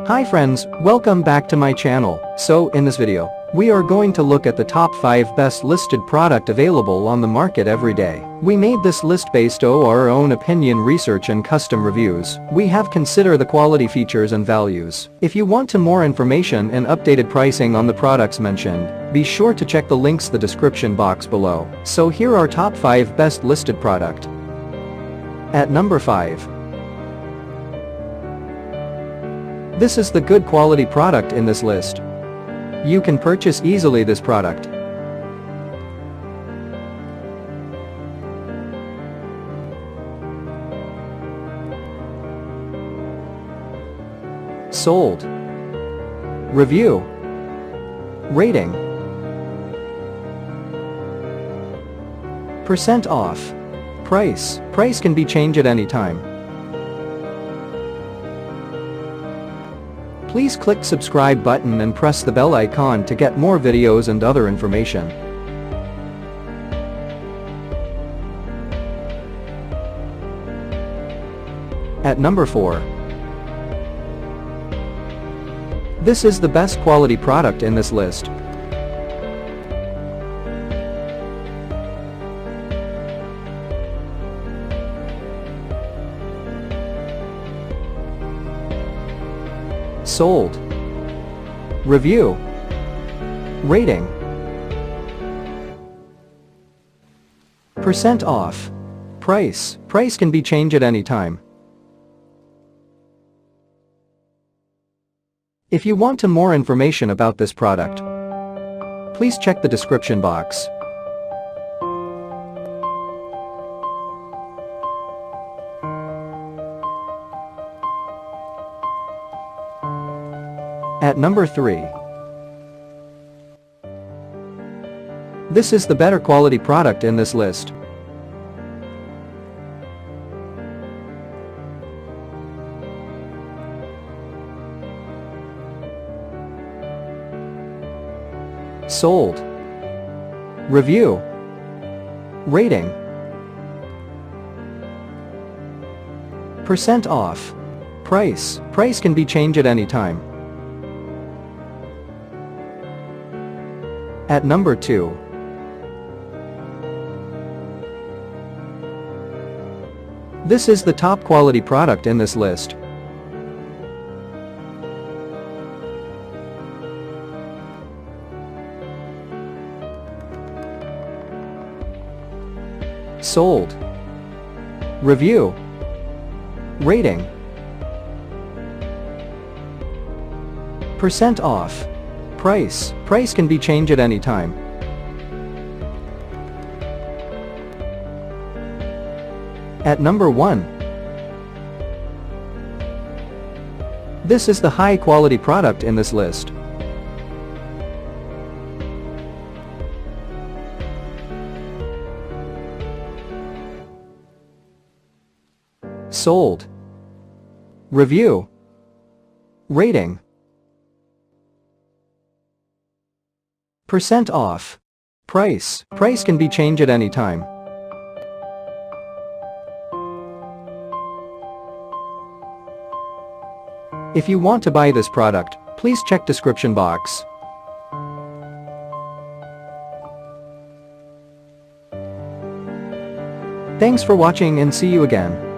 Hi friends, welcome back to my channel. So in this video, we are going to look at the top 5 best listed product available on the market every day. We made this list based on our own opinion, research and custom reviews. We have considered the quality, features and values. If you want to more information and updated pricing on the products mentioned, be sure to check the links in the description box below. So here are top 5 best listed product. At number 5. This is the good quality product in this list. You can purchase easily this product. Sold. Review. Rating. Percent off. Price. Price can be changed at any time. Please click subscribe button and press the bell icon to get more videos and other information. At number 4. This is the best quality product in this list. Sold. Review. Rating. Percent off. Price. Price can be changed at any time. If you want to more information about this product, please check the description box. At number 3. This is the better quality product in this list. Sold. Review. Rating. Percent off. Price. Price can be changed at any time. At number 2. This is the top quality product in this list. Sold. Review. Rating. Percent off. Price. Price can be changed at any time. At number 1. This is the high quality product in this list. Sold. Review. Rating. Percent off. Price. Price can be changed at any time. If you want to buy this product, please check description box. Thanks for watching and see you again.